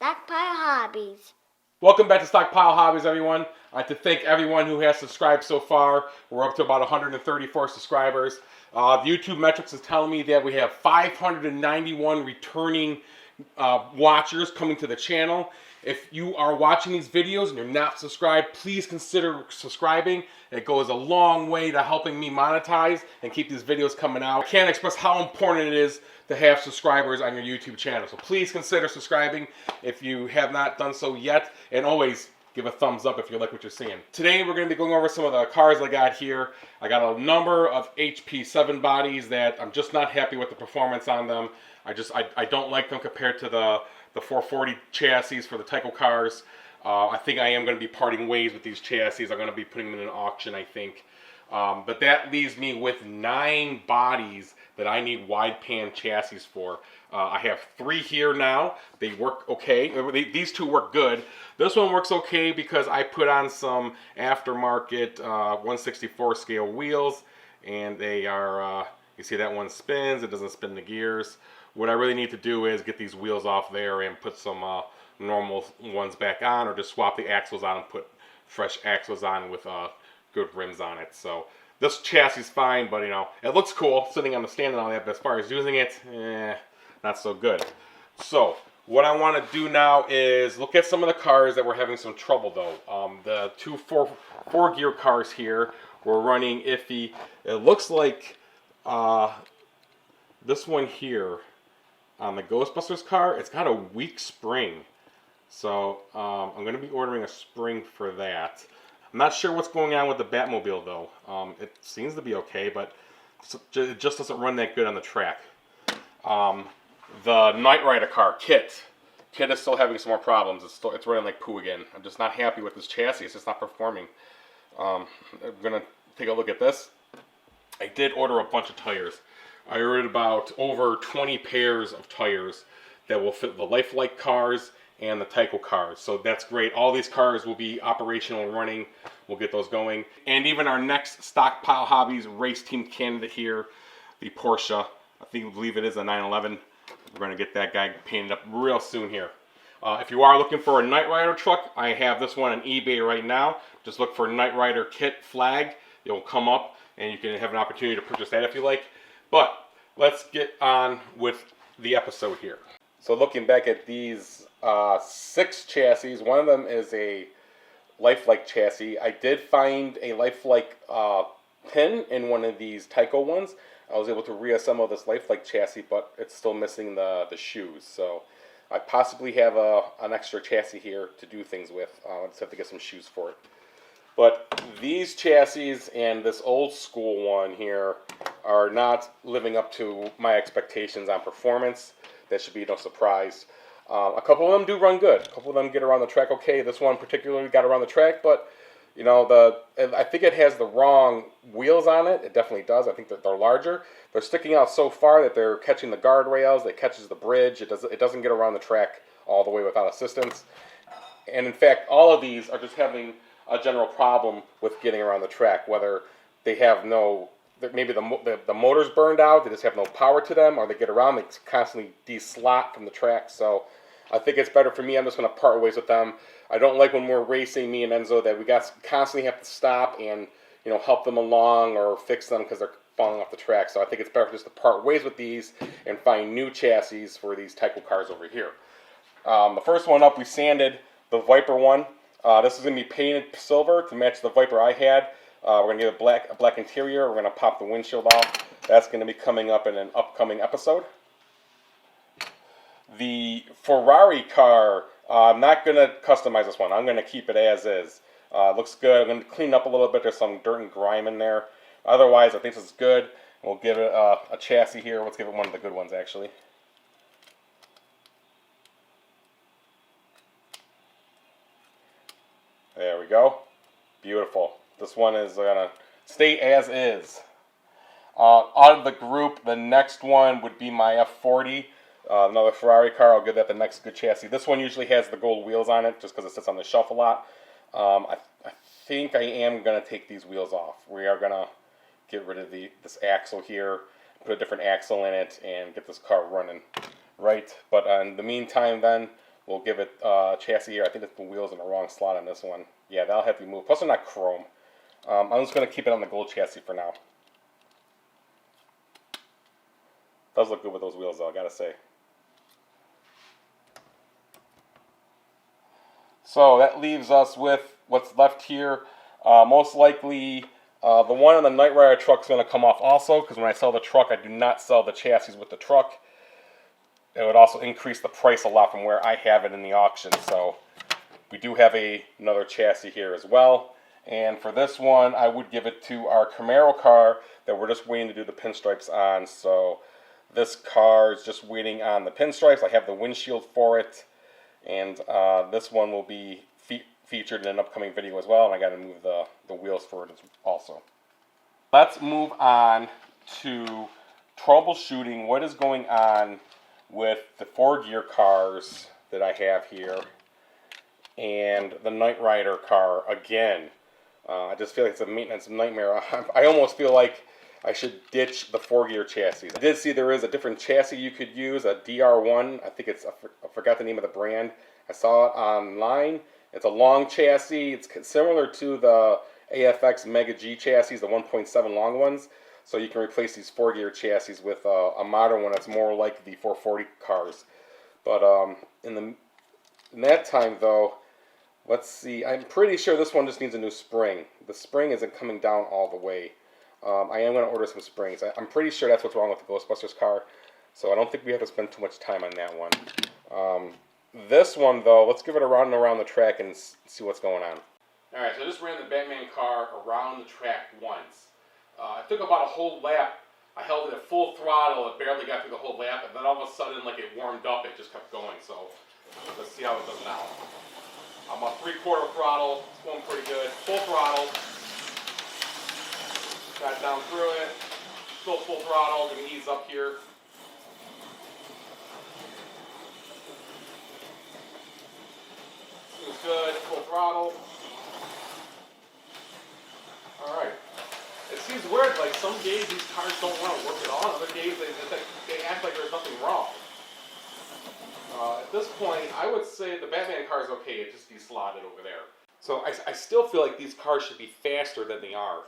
Stockpile Hobbies. Welcome back to Stockpile Hobbies, everyone. I'd like to thank everyone who has subscribed so far. We're up to about 134 subscribers. The YouTube metrics is telling me that we have 591 returning watchers coming to the channel. If you are watching these videos and you're not subscribed, please consider subscribing. It goes a long way to helping me monetize and keep these videos coming out. I can't express how important it is to have subscribers on your YouTube channel. So please consider subscribing if you have not done so yet. And always give a thumbs up if you like what you're seeing. Today we're going to be going over some of the cars I got here. I got a number of HP7 bodies that I'm just not happy with the performance on them. I don't like them compared to the 440 chassis for the Tyco cars. I think I am going to be parting ways with these chassis. I'm going to be putting them in an auction, I think. But that leaves me with 9 bodies that I need wide pan chassis for. I have 3 here now. They work okay. These 2 work good. This one works okay because I put on some aftermarket 1/64 scale wheels, and they are, you see that one spins, it doesn't spin the gears. What I really need to do is get these wheels off there and put some normal ones back on, or just swap the axles on and put fresh axles on with good rims on it. So this chassis is fine, but you know, it looks cool sitting on the stand and all that, but as far as using it, not so good. So what I want to do now is look at some of the cars that were having some trouble though. The 2 4-gear cars here were running iffy. It looks like this one here on the Ghostbusters car, it's got a weak spring. So I'm going to be ordering a spring for that. I'm not sure what's going on with the Batmobile though. It seems to be okay, but it just doesn't run that good on the track. The Knight Rider car, Kit is still having some more problems. It's running like poo again. I'm just not happy with this chassis. It's just not performing. I'm going to take a look at this. I did order a bunch of tires. I ordered about over 20 pairs of tires that will fit the Lifelike cars and the Tyco cars. So that's great. All these cars will be operational and running. We'll get those going. And even our next Stockpile Hobbies race team candidate here, the Porsche, I believe it is a 911. We're going to get that guy painted up real soon here. If you are looking for a Knight Rider truck, I have this one on eBay right now. Just look for Knight Rider Kit flag. It will come up and you can have an opportunity to purchase that if you like. But let's get on with the episode here. So looking back at these 6 chassis, one of them is a Lifelike chassis. I did find a Lifelike pin in one of these Tyco ones. I was able to reassemble this Lifelike chassis, but it's still missing the shoes. So I possibly have an extra chassis here to do things with. I just have to get some shoes for it. But these chassis and this old school one here are not living up to my expectations on performance. That should be no surprise. A couple of them do run good. A couple of them get around the track okay. This one particularly got around the track, but you know, I think it has the wrong wheels on it. It definitely does. I think that they're larger. They're sticking out so far that they're catching the guardrails. It catches the bridge. It doesn't get around the track all the way without assistance. And in fact, all of these are just having a general problem with getting around the track. Whether they have maybe the motor's burned out, they just have no power to them, or they get around, they constantly de-slot from the track. So I think it's better for me. I'm just going to part ways with them. I don't like when we're racing, me and Enzo, that we constantly have to stop and help them along or fix them because they're falling off the track. So I think it's better just to part ways with these and find new chassis for these Tyco cars over here. The first one up, we sanded the Viper one. This is going to be painted silver to match the Viper I had. We're going to give it a black interior. We're going to pop the windshield off. That's going to be coming up in an upcoming episode. The Ferrari car, I'm not going to customize this one. I'm going to keep it as is. Looks good. I'm going to clean it up a little bit. There's some dirt and grime in there. Otherwise, I think this is good. We'll give it a chassis here. Let's give it one of the good ones, actually. There we go. Beautiful. This one is going to stay as is. Out of the group, the next one would be my F40. Another Ferrari car. I'll give that the next good chassis. This one usually has the gold wheels on it just because it sits on the shelf a lot. I think I am going to take these wheels off. We are going to get rid of this axle here, put a different axle in it, and get this car running right. But in the meantime then, we'll give it chassis here. I think the wheel's in the wrong slot on this one. Yeah, that'll have to be moved. Plus they're not chrome. I'm just going to keep it on the gold chassis for now. Does look good with those wheels though, I gotta say. So that leaves us with what's left here. Most likely the one on the Knight Rider truck is going to come off also, because when I sell the truck, I do not sell the chassis with the truck. It would also increase the price a lot from where I have it in the auction. So we do have another chassis here as well. And for this one, I would give it to our Camaro car that we're just waiting to do the pinstripes on. So this car is just waiting on the pinstripes. I have the windshield for it. And this one will be featured in an upcoming video as well. And I got to move the wheels for it also. Let's move on to troubleshooting what is going on with the 4-gear cars that I have here and the Knight Rider car again. I just feel like it's a maintenance nightmare. I almost feel like I should ditch the 4-gear chassis. I did see there is a different chassis you could use, a DR1. I think it's, I forgot the name of the brand. I saw it online. It's a long chassis. It's similar to the AFX Mega G chassis, the 1.7 long ones. So you can replace these 4-gear chassis with a modern one that's more like the 440 cars. But in that time though, let's see, I'm pretty sure this one just needs a new spring. The spring isn't coming down all the way. I am going to order some springs. I'm pretty sure that's what's wrong with the Ghostbusters car. So I don't think we have to spend too much time on that one. This one though, let's give it a run around the track and see what's going on. Alright, so I just ran the Batman car around the track once. It took about a whole lap. I held it at full throttle. It barely got through the whole lap. And then all of a sudden, like it warmed up, it just kept going. So let's see how it does now. I'm on 3/4 throttle. It's going pretty good. Full throttle. Got down through it. Still full throttle. Going to ease up here. It was good. Full throttle. Alright. It seems weird, like some days these cars don't want to work at all, other days they act like there's nothing wrong. At this point, I would say the Batman car is okay, it just deslotted over there. So I still feel like these cars should be faster than they are.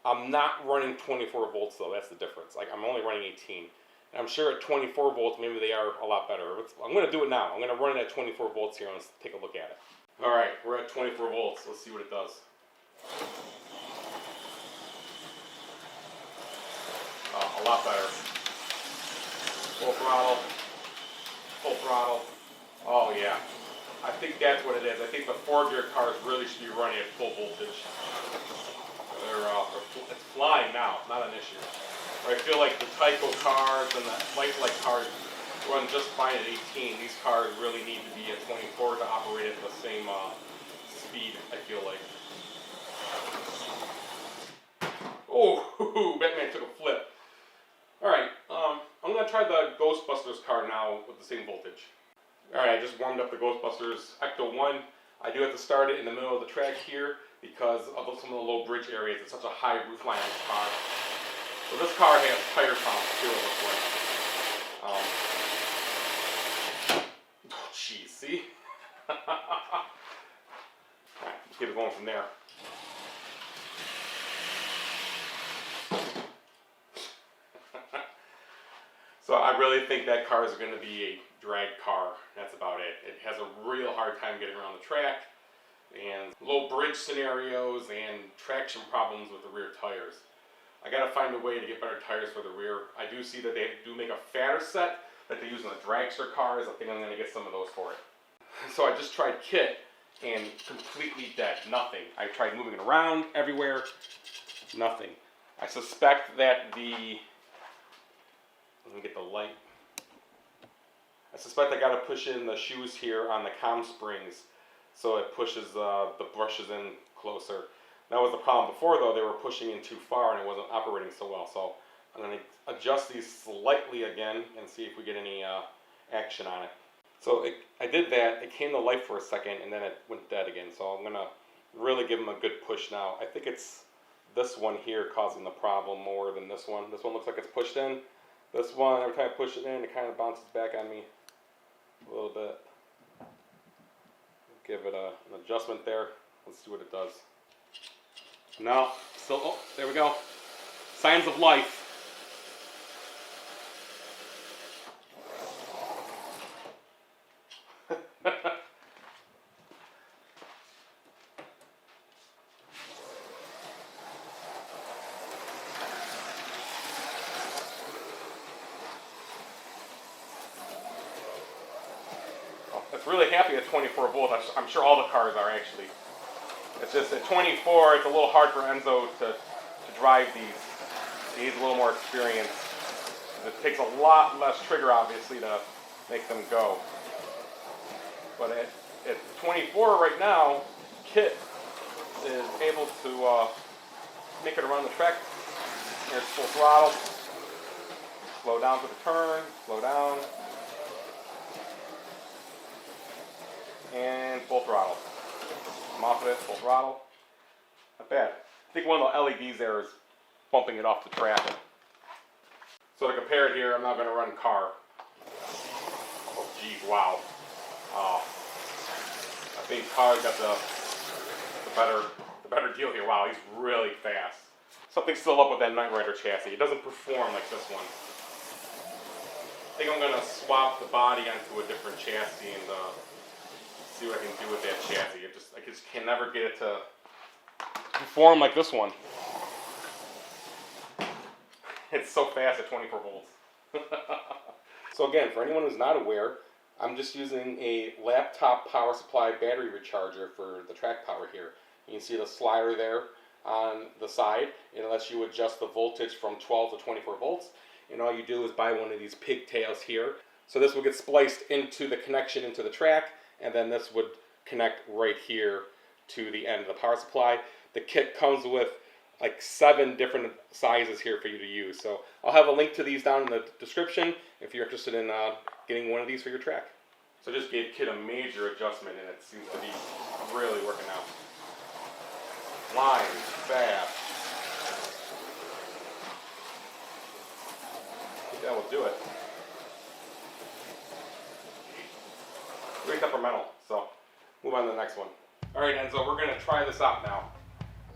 I'm not running 24 volts though, that's the difference. Like I'm only running 18. And I'm sure at 24 volts, maybe they are a lot better. I'm going to do it now. I'm going to run it at 24 volts here and let's take a look at it. Alright, we're at 24 volts. Let's see what it does. A lot better. Full throttle. Full throttle. Oh yeah. I think that's what it is. I think the 4-gear cars really should be running at full voltage. It's flying now, not an issue. I feel like the tyco cars and the light cars run just fine at 18. These cars really need to be at 24 to operate at the same speed, I feel like. Oh, Batman took a flip. Alright, I'm going to try the Ghostbusters car now with the same voltage. Alright, I just warmed up the Ghostbusters Ecto 1. I do have to start it in the middle of the track here because of some of the low bridge areas. It's such a high roof line on this car. So this car has tire pumps too, it looks like. Oh jeez, see? Alright, let's get it going from there. So I really think that car is going to be a drag car. That's about it. It has a real hard time getting around the track, and low bridge scenarios and traction problems with the rear tires. I got to find a way to get better tires for the rear. I do see that they do make a fatter set that they use in the dragster cars. I think I'm going to get some of those for it. So I just tried kit and completely dead. Nothing. I tried moving it around everywhere. Nothing. I suspect that let me get the light. I suspect I got to push in the shoes here on the comm springs so it pushes the brushes in closer. That was the problem before though, they were pushing in too far and it wasn't operating so well. So I'm going to adjust these slightly again and see if we get any action on it. So I did that, it came to life for a second and then it went dead again. So I'm going to really give them a good push now. I think it's this one here causing the problem more than this one. This one looks like it's pushed in. This one, every time I push it in, it kind of bounces back on me a little bit. give it an adjustment there. Let's see what it does. No, still, oh, there we go. Signs of life. It's really happy at 24 volts. I'm sure all the cars are actually. It's just at 24, it's a little hard for Enzo to drive these. He needs a little more experience. It takes a lot less trigger, obviously, to make them go. But at 24 right now, Kit is able to make it around the track. Here's full throttle. Slow down for the turn, slow down. And full throttle. I'm off of it, full throttle. Not bad. I think one of the LEDs there is bumping it off the track. So to compare it here, I'm not going to run car. Oh geez, wow. I think car got the better deal here. Wow, he's really fast. Something's still up with that Knight Rider chassis. It doesn't perform like this one. I think I'm going to swap the body onto a different chassis and see what I can do with that chassis. I just can never get it to perform like this one. It's so fast at 24 volts. So again, for anyone who's not aware, I'm just using a laptop power supply battery recharger for the track power here. You can see the slider there on the side. It lets you adjust the voltage from 12 to 24 volts. And all you do is buy one of these pigtails here. So this will get spliced into the connection into the track, and then this would connect right here to the end of the power supply. The kit comes with like 7 different sizes here for you to use. So I'll have a link to these down in the description if you're interested in getting one of these for your track. So I just gave Kit a major adjustment and it seems to be really working out. Line, fast. I think that will do it. Very temperamental, so move on to the next one. Alright Enzo, we're going to try this out now.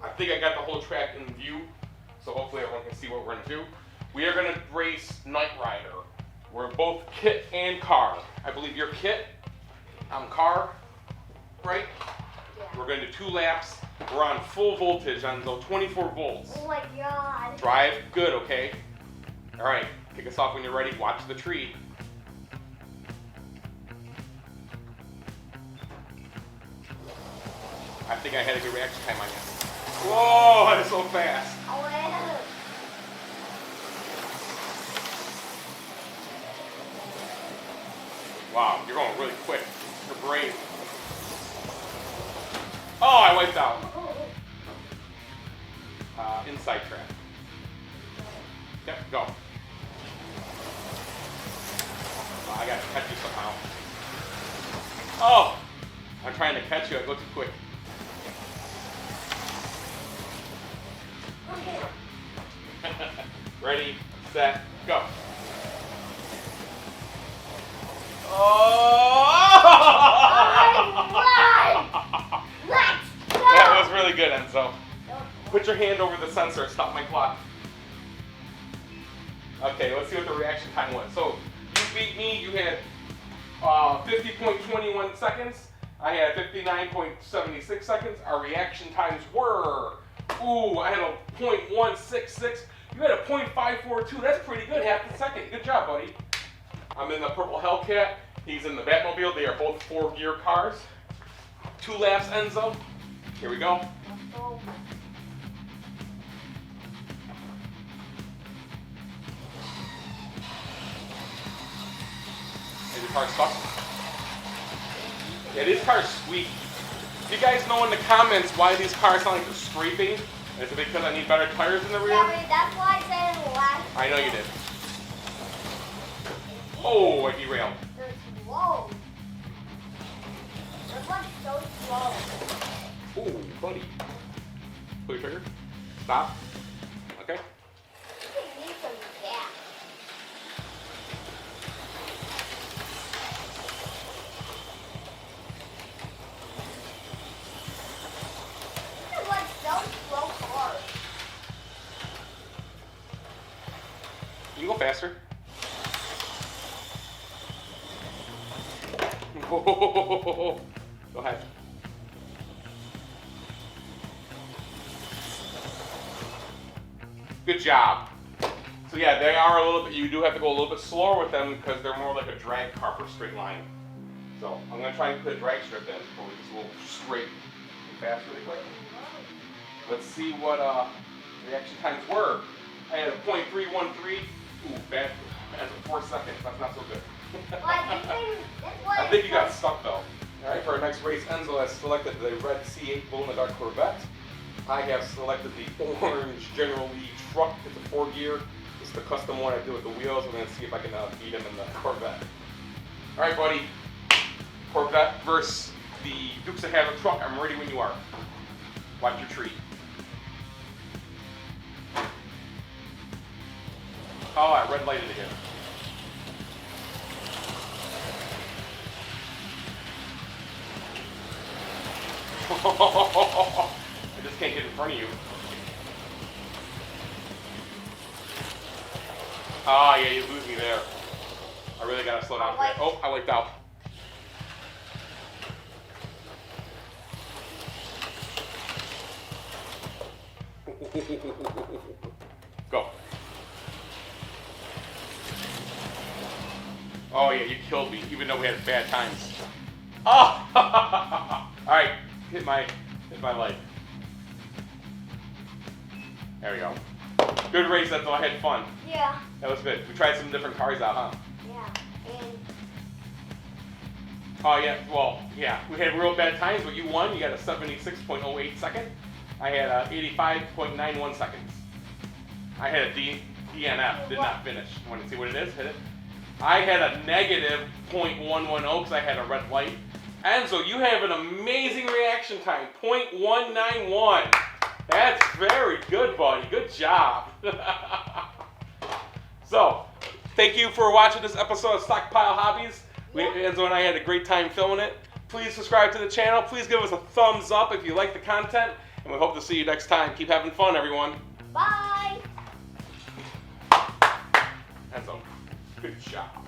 I think I got the whole track in view, so hopefully everyone can see what we're going to do. We are going to race Knight Rider. We're both Kit and car. I believe you're Kit, I'm car, right? Yeah. We're going to do 2 laps. We're on full voltage, Enzo, 24 volts. Oh my god. Drive good, okay? Alright, kick us off when you're ready. Watch the tree. I think I had a good reaction time on you. Whoa, that is so fast. Oh, yeah. Wow, you're going really quick. You're brave. Oh, I wiped out. Inside track. Yep, go. Oh, I gotta catch you somehow. Oh! I'm trying to catch you, I go too quick. Ready, set, go. Oh! Let's go! That was really good, Enzo. Put your hand over the sensor, stop my clock. Okay, let's see what the reaction time was. So, you beat me, you had 50.21 seconds. I had 59.76 seconds. Our reaction times were, ooh, I had a 0.166. You had a 0.542. That's pretty good, half a second. Good job, buddy. I'm in the purple Hellcat. He's in the Batmobile. They are both 4-gear cars. 2 laps, Enzo. Here we go. Is your car stuck? Yeah, these cars squeak. Do you guys know in the comments why these cars sound like they're scraping? Is it because I need better tires in the rear? Yeah, that's why I said in the last. I know you did. Oh, I derailed. They're slow. This one's so slow. Oh, buddy. Pull your trigger. Stop. Okay. You need some gas. faster. Go ahead. Good job. So yeah, they are a little bit, you do have to go a little bit slower with them because they're more like a drag car for straight line. So I'm going to try and put a drag strip in before we just a little straight and fast really quick. Let's see what reaction times were. I had a .313. Ooh, bad. That's 4 seconds. That's not so good. I think you got stuck though. Alright, for our next race, Enzo has selected the red C8 glow-in-the-dark Corvette. I have selected the orange General Lee truck. It's a 4-gear. It's the custom one I did with the wheels. I'm going to see if I can beat him in the Corvette. Alright, buddy. Corvette versus the Dukes of Hazzard truck. I'm ready when you are. Watch your tree. Oh, I red lighted again. I just can't get in front of you. Ah, yeah, you lose me there. I really gotta slow down for it. Oh, I wiped out. Go. Oh yeah, you killed me, even though we had bad times. Oh! Alright, hit my leg. There we go. Good race, that's all. I had fun. Yeah. That was good. We tried some different cars out, huh? Yeah. And oh yeah, well, yeah. We had real bad times, but you won. You got a 76.08 second. I had 85.91 seconds. I had a DNF, did not finish. Want to see what it is? Hit it. I had a negative .110 because I had a red light. And so you have an amazing reaction time, .191. That's very good, buddy. Good job. So, thank you for watching this episode of Stockpile Hobbies. Enzo and I had a great time filming it. Please subscribe to the channel. Please give us a thumbs up if you like the content. And we hope to see you next time. Keep having fun, everyone. bye. Enzo, good job.